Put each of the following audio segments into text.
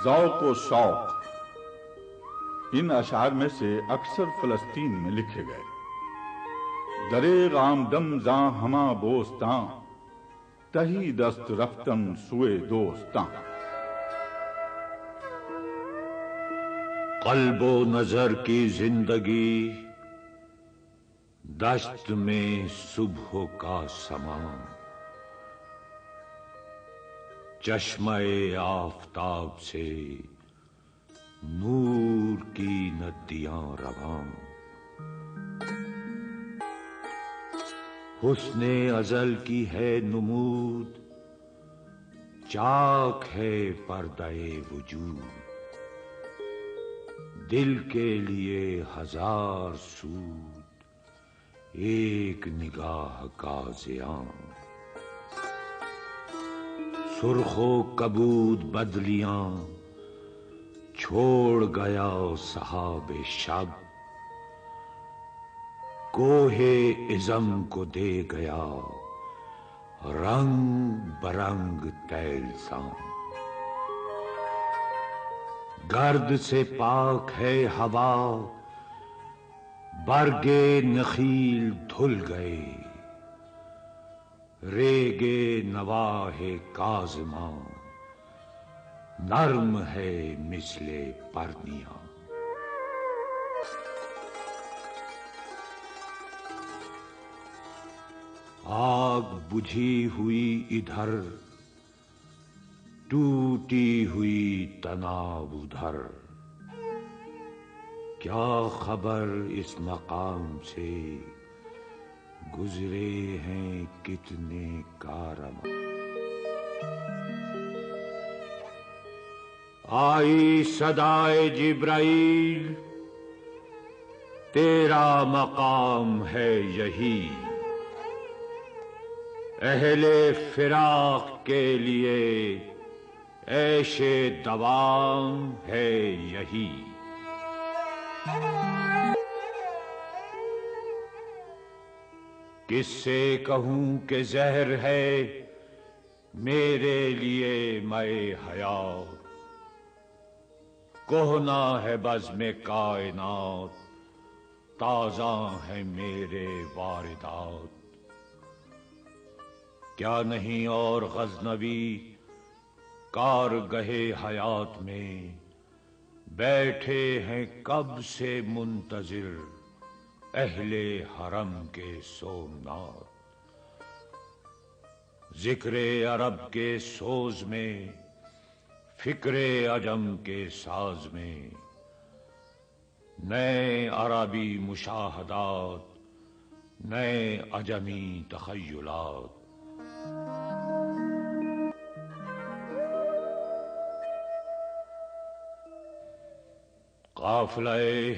ذوق و شوق ان اشعار میں سے اکثر فلسطین میں لکھے گئے۔ دریغ آمدم زاں ہما بوستاں، تہی دست رفتن سوئے دوستاں۔ قلب و نظر کی زندگی دشت میں صبح کا سماں، چشمہ آفتاب سے نور کی ندیاں رواں۔ حسن ازل کی ہے نمود، چاک ہے پردہ وجود، دل کے لیے ہزار سود، ایک نگاہ کا زیاں۔ سرخ و کبود بدلیاں چھوڑ گیا سحاب شب، کوہ عزم کو دے گیا رنگ برنگ طیلساں۔ گرد سے پاک ہے ہوا، برگ نخیل دھل گئے، ریگ نواح کاظماں نرم ہے مثل پرنیاں۔ آگ بجھی ہوئی ادھر، ٹوٹی ہوئی تناب ادھر، کیا خبر اس مقام سے، گزرے ہیں کتنے کارواں۔ آئی صدائے جبرائیل، تیرا مقام ہے یہی، اہل فراق کے لیے عیش دوام ہے یہی۔ کس سے کہوں کہ زہر ہے میرے لیے مے حیات، کہنا ہے بزم کائنات، تازہ ہیں میرے واردات۔ کیا نہیں اور غزنوی کارگہ حیات میں، بیٹھے ہیں کب سے منتظر اہل حرم کے سومنات۔ ذکر عرب کے سوز میں، فکر عجم کے ساز میں، نئے عربی مشاہدات، نئے عجمی تخیلات۔ قافلہ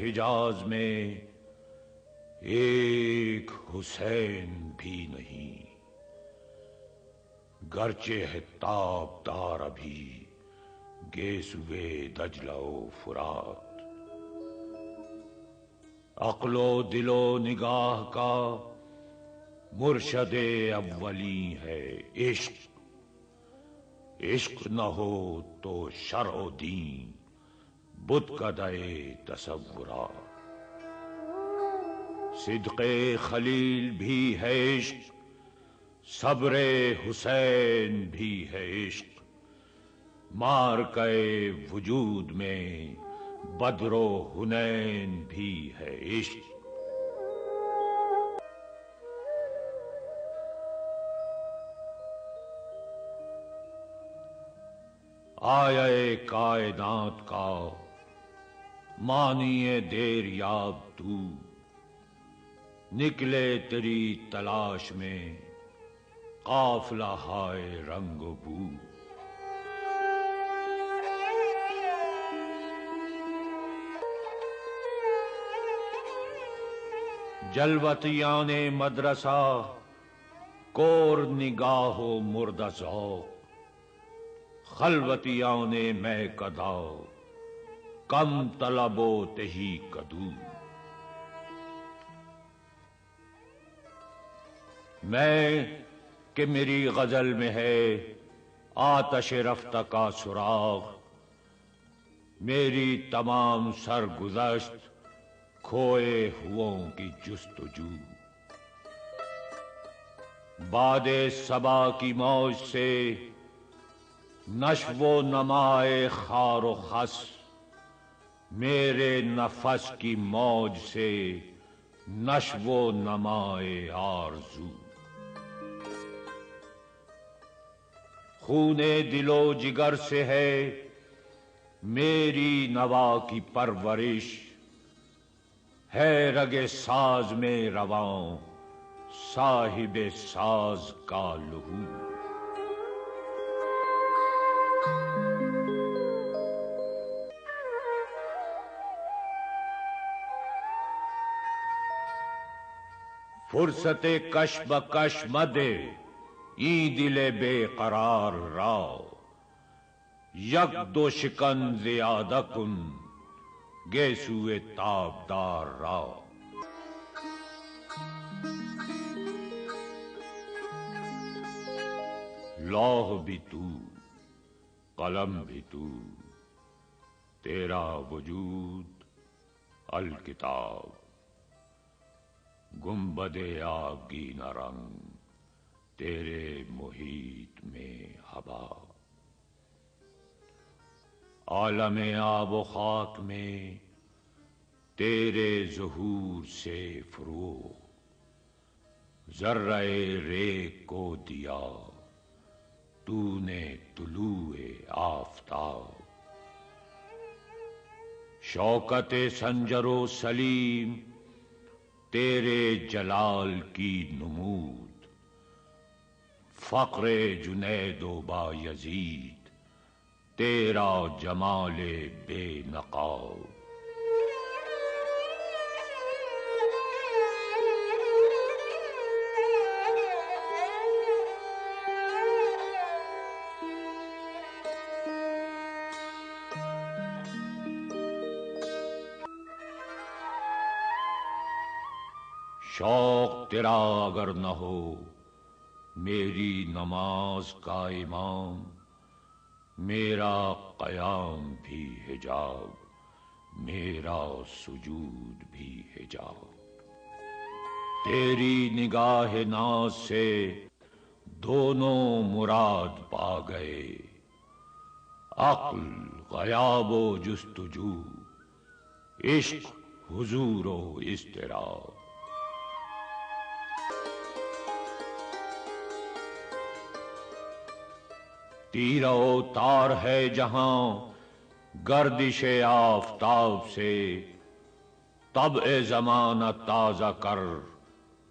حجاز میں ایک حسین بھی نہیں، گرچہ ہے تابدار ابھی گیسوئے دجلہ و فرات۔ عقل و دل و نگاہ کا مرشد اولی ہے عشق، عشق نہ ہو تو شرع و دین بتکدہ تصورات۔ صدق خلیل بھی ہے عشق، صبر حسین بھی ہے عشق، معرکہ وجود میں بدر و حنین بھی ہے عشق۔ آیا کائنات کا مانی دیر یاب تو، نکلے تیری تلاش میں قافلہ ہائے رنگ و بو۔ جلوتیان مدرسہ کور نگاہ و مردہ ذوق، خلوتیان میکدہ کم طلب و تہی کدو۔ میں کہ میری غزل میں ہے آتش رفتہ کا سراغ، میری تمام سرگزشت کھوئے ہوں کی جستجو، باد صبا کی موج سے نشو و نمائے خار و خس، میرے نفس کی موج سے نشو و نمائے آرزو، خون دل و جگر سے ہے میری نوا کی پرورش، ہے رگ ساز میں رواں صاحب ساز کا لہو، فرصت کش بکش مدے این دل بے قرار را، یک دو شکن زیادہ کن گیسوئے تابدار را، لوح بھی تو قلم بھی تو، تیرا وجود الکتاب، گنبد آبگین رنگ تیرے محیط میں حباب، عالم آب و خاک میں تیرے ظہور سے فروغ، ذرہ ریگ کو دیا تو نے طلوع آفتاب، شوکت سنجر و سلیم تیرے جلال کی نمود، فقر جنید و بایزید تیرا جمال بے نقاب، شوق تیرا اگر نہ ہو میری نماز کا امام، میرا قیام بھی حجاب میرا سجود بھی حجاب، تیری نگاہ ناز سے دونوں مراد پا گئے، عقل غیاب و جستجو، عشق حضور و اضطراب، تیر و تار ہے جہاں گردش آفتاب سے، طبع زمانہ تازہ کر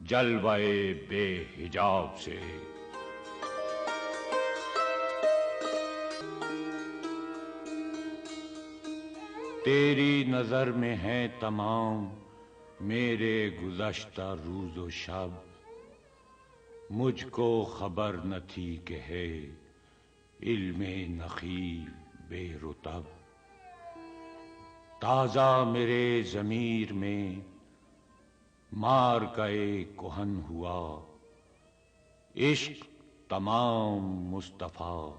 جلوہ بے حجاب سے، تیری نظر میں ہے تمام میرے گزشتہ روز و شب، مجھ کو خبر نہ تھی کہ ہے علم نخیل بے رطب، تازہ میرے ضمیر میں مارکہ کہن ہوا، عشق تمام مصطفیٰ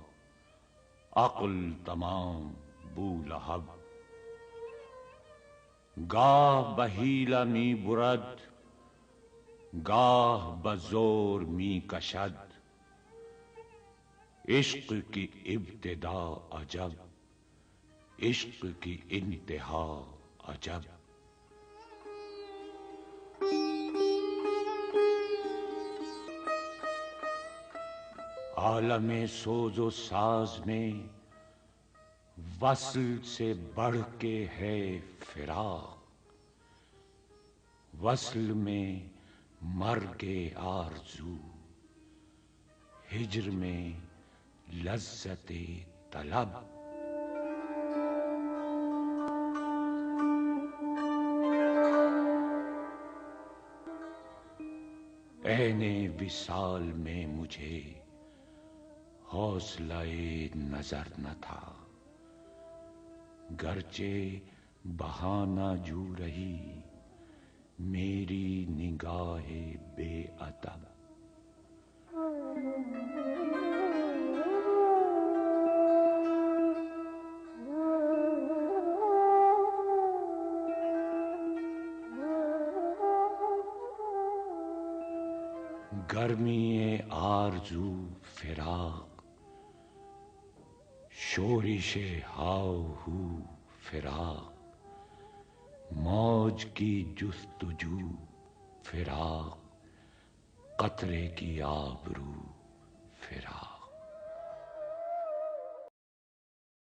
عقل تمام بولہب، گاہ بحیلہ می برد گاہ بزور می کشد، عشق کی ابتدا عجب عشق کی انتہا عجب، عالم سوز و ساز میں وصل سے بڑھ کے ہے فراق، وصل میں مرگ آرزو، ہجر میں لذت طلب، عین وصال میں مجھے حوصلہ نظر نہ تھا، گرچہ بہانہ جو رہی میری نگاہ بے ادب، گرمی آرزو فراق، شورش ہاہو فراق، موج کی جستجو فراق، قطرے کی آبرو فراق۔